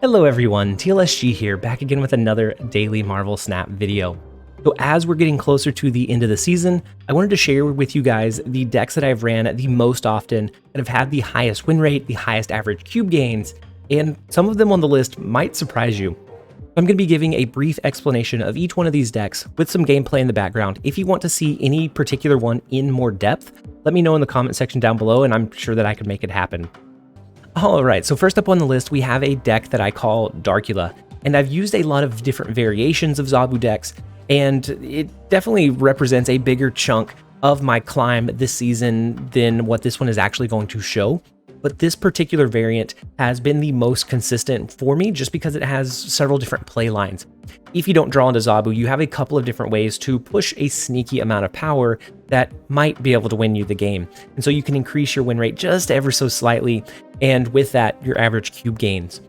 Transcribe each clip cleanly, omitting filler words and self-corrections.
Hello everyone, TLSG here, back again with another daily Marvel Snap video. So as we're getting closer to the end of the season, I wanted to share with you guys the decks that I've ran the most often, that have had the highest win rate, the highest average cube gains, and some of them on the list might surprise you. I'm going to be giving a brief explanation of each one of these decks with some gameplay in the background. If you want to see any particular one in more depth, let me know in the comment section down below and I'm sure that I can make it happen. Alright, so first up on the list we have a deck that I call Darkula, and I've used a lot of different variations of Zabu decks, and it definitely represents a bigger chunk of my climb this season than what this one is actually going to show. But this particular variant has been the most consistent for me just because it has several different play lines. If you don't draw into Zabu, you have a couple of different ways to push a sneaky amount of power that might be able to win you the game. And so you can increase your win rate just ever so slightly, and with that, your average cube gains.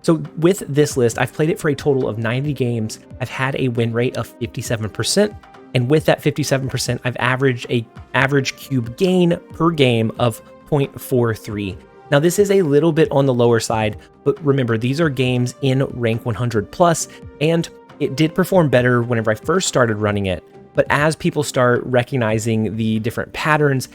So with this list, I've played it for a total of 90 games. I've had a win rate of 57%, and with that 57%, I've averaged a average cube gain per game of 0.43. Now this is a little bit on the lower side, but remember these are games in rank 100 plus, and it did perform better whenever I first started running it. But as people start recognizing the different patterns,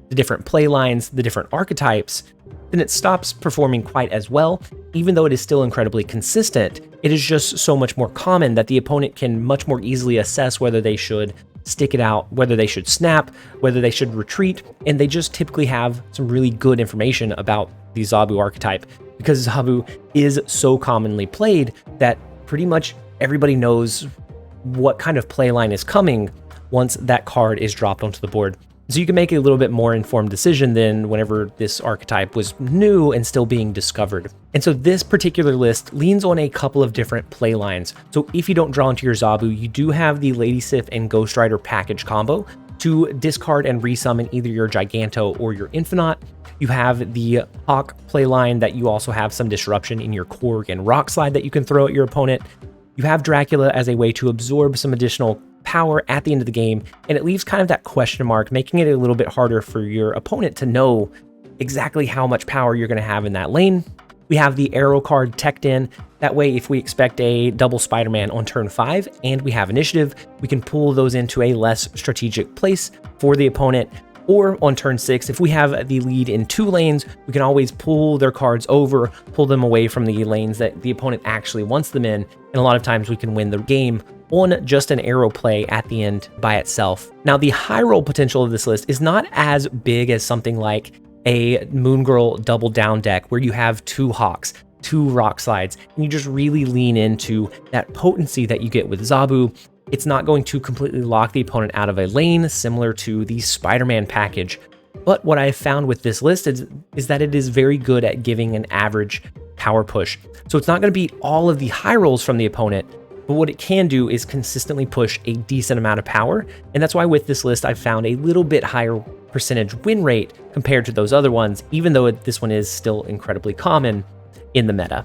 the different play lines, the different archetypes, then it stops performing quite as well. Even though it is still incredibly consistent, it is just so much more common that the opponent can much more easily assess whether they should stick it out, whether they should snap, whether they should retreat, and they just typically have some really good information about the Zabu archetype, because Zabu is so commonly played that pretty much everybody knows what kind of play line is coming once that card is dropped onto the board. So you can make a little bit more informed decision than whenever this archetype was new and still being discovered. And so this particular list leans on a couple of different play lines. So if you don't draw into your Zabu, you do have the Lady Sif and Ghost Rider package combo to discard and resummon either your Giganto or your Infinite. You have the Hawk playline that you also have some disruption in your Korg and Rock Slide that you can throw at your opponent. You have Darkula as a way to absorb some additional power at the end of the game, and it leaves kind of that question mark, making it a little bit harder for your opponent to know exactly how much power you're going to have in that lane. We have the Arrow card teched in. That way, if we expect a double Spider-Man on turn 5 and we have initiative, we can pull those into a less strategic place for the opponent. Or on turn 6, if we have the lead in 2 lanes, we can always pull their cards over, pull them away from the lanes that the opponent actually wants them in, and a lot of times we can win the game on just an arrow play at the end by itself. Now, the high roll potential of this list is not as big as something like a Moon Girl double down deck where you have 2 Hawks, 2 Rock Slides, and you just really lean into that potency that you get with Zabu. It's not going to completely lock the opponent out of a lane, similar to the Spider-Man package. But what I found with this list is that it is very good at giving an average power push. So it's not going to beat all of the high rolls from the opponent, but what it can do is consistently push a decent amount of power. And that's why with this list, I've found a little bit higher percentage win rate compared to those other ones, even though this one is still incredibly common in the meta.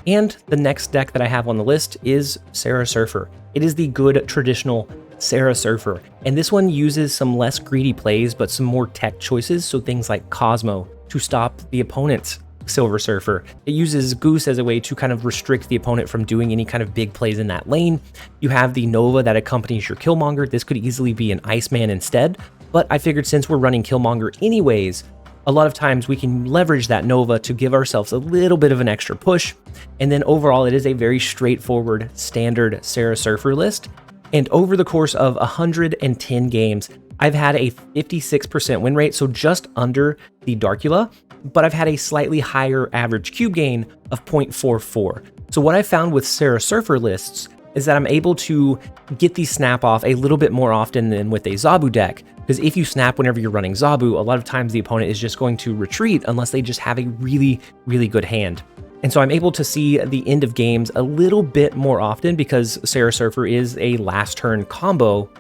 And the next deck that I have on the list is Sera Surfer. It is the good traditional Sera Surfer, and this one uses some less greedy plays but some more tech choices, so things like Cosmo to stop the opponent's Silver Surfer. It uses Goose as a way to kind of restrict the opponent from doing any kind of big plays in that lane. You have the Nova that accompanies your Killmonger. This could easily be an Iceman instead, but I figured since we're running Killmonger anyways, a lot of times we can leverage that Nova to give ourselves a little bit of an extra push. And then overall, it is a very straightforward standard Sera Surfer list. And over the course of 110 games, I've had a 56% win rate, so just under the Darkula, but I've had a slightly higher average cube gain of 0.44. So what I found with Sera Surfer lists is that I'm able to get the snap off a little bit more often than with a Zabu deck, because if you snap whenever you're running Zabu, a lot of times the opponent is just going to retreat unless they just have a really, really good hand. And so I'm able to see the end of games a little bit more often because Sera Surfer is a last turn combo.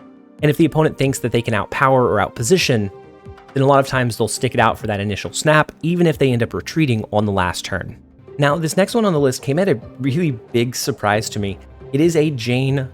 And if the opponent thinks that they can outpower or outposition, then a lot of times they'll stick it out for that initial snap, even if they end up retreating on the last turn. Now, this next one on the list came at a really big surprise to me. It is a Jane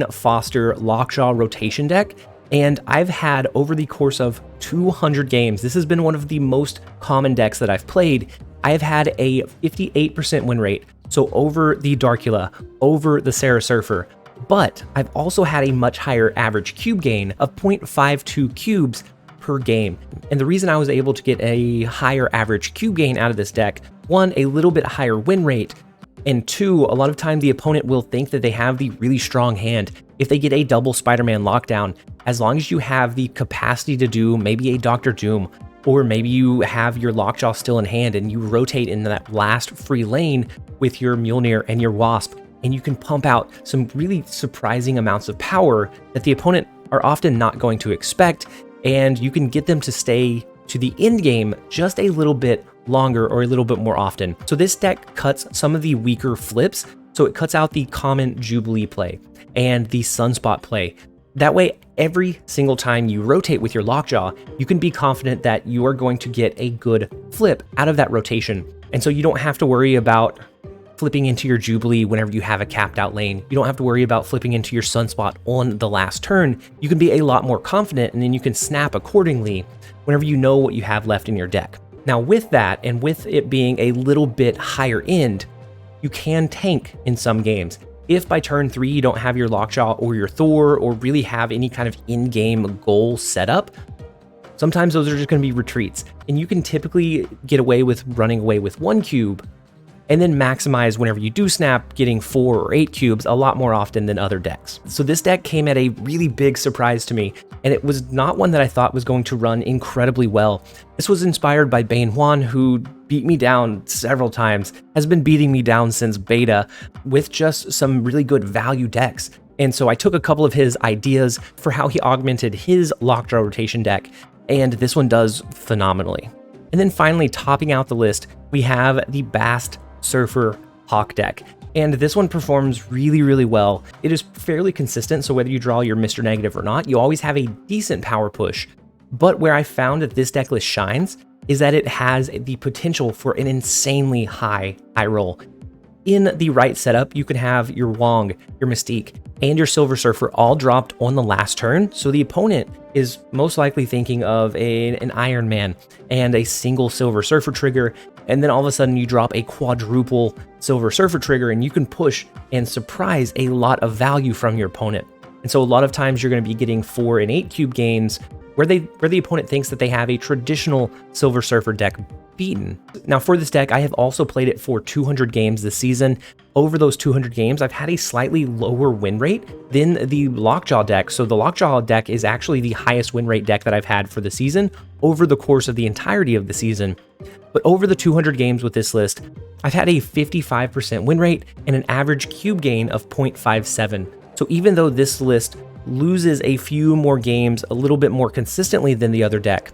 Foster Lockjaw rotation deck, and I've had over the course of 200 games, this has been one of the most common decks that I've played, I have had a 58% win rate, so over the Darkula, over the Sera Surfer, but I've also had a much higher average cube gain of 0.52 cubes per game. And the reason I was able to get a higher average cube gain out of this deck, one, a little bit higher win rate, and two, a lot of time the opponent will think that they have the really strong hand. If they get a double Spider-Man lockdown, as long as you have the capacity to do maybe a Dr. Doom, or maybe you have your Lockjaw still in hand and you rotate in that last free lane with your Mjolnir and your Wasp, and you can pump out some really surprising amounts of power that the opponent are often not going to expect, and you can get them to stay to the end game just a little bit longer or a little bit more often. So this deck cuts some of the weaker flips, so it cuts out the common Jubilee play and the Sunspot play. That way, every single time you rotate with your Lockjaw, you can be confident that you are going to get a good flip out of that rotation. And so you don't have to worry about flipping into your Jubilee whenever you have a capped out lane. You don't have to worry about flipping into your Sunspot on the last turn. You can be a lot more confident, and then you can snap accordingly whenever you know what you have left in your deck. Now with that, and with it being a little bit higher end, you can tank in some games. If by turn 3 you don't have your Lockjaw or your Thor or really have any kind of in-game goal set up, sometimes those are just going to be retreats. And you can typically get away with running away with 1 cube and then maximize whenever you do snap, getting 4 or 8 cubes a lot more often than other decks. So this deck came at a really big surprise to me, and it was not one that I thought was going to run incredibly well. This was inspired by Bane Juan, who beat me down several times, has been beating me down since beta with just some really good value decks. And so I took a couple of his ideas for how he augmented his Lockjaw rotation deck, and this one does phenomenally. And then finally, topping out the list, we have the Bast Surfer Hawk deck. And this one performs really, really well. It is fairly consistent, so whether you draw your Mr. Negative or not, you always have a decent power push. But where I found that this deck list shines is that it has the potential for an insanely high roll. In the right setup, you can have your Wong, your Mystique, and your Silver Surfer all dropped on the last turn, so the opponent is most likely thinking of an Iron Man and a single Silver Surfer trigger, and then all of a sudden you drop a quadruple Silver Surfer trigger and you can push and surprise a lot of value from your opponent. And so a lot of times you're going to be getting 4 and 8 cube gains where the opponent thinks that they have a traditional Silver Surfer deck beaten. Now for this deck, I have also played it for 200 games this season. Over those 200 games, I've had a slightly lower win rate than the Lockjaw deck. So the Lockjaw deck is actually the highest win rate deck that I've had for the season over the course of the entirety of the season. But over the 200 games with this list, I've had a 55% win rate and an average cube gain of 0.57. So even though this list loses a few more games a little bit more consistently than the other deck,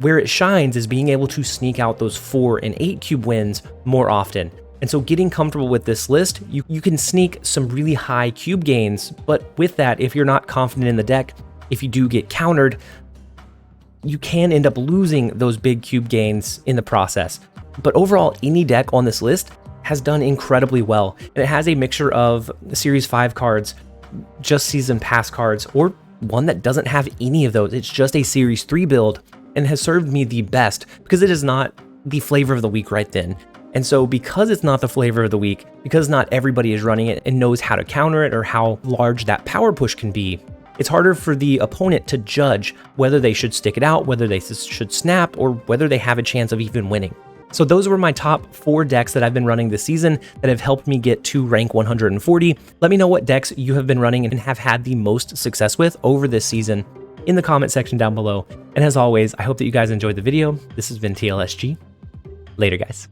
where it shines is being able to sneak out those 4 and 8 cube wins more often. And so getting comfortable with this list, you can sneak some really high cube gains, but with that, if you're not confident in the deck, if you do get countered, you can end up losing those big cube gains in the process. But overall, any deck on this list has done incredibly well, and it has a mixture of Series 5 cards, just Season Pass cards, or one that doesn't have any of those. It's just a Series 3 build, and has served me the best because it is not the flavor of the week right then. And so because it's not the flavor of the week, because not everybody is running it and knows how to counter it or how large that power push can be, it's harder for the opponent to judge whether they should stick it out, whether they should snap, or whether they have a chance of even winning. So those were my top 4 decks that I've been running this season that have helped me get to rank 140. Let me know what decks you have been running and have had the most success with over this season in the comment section down below. And as always, I hope that you guys enjoyed the video. This has been TLSG. Later, guys.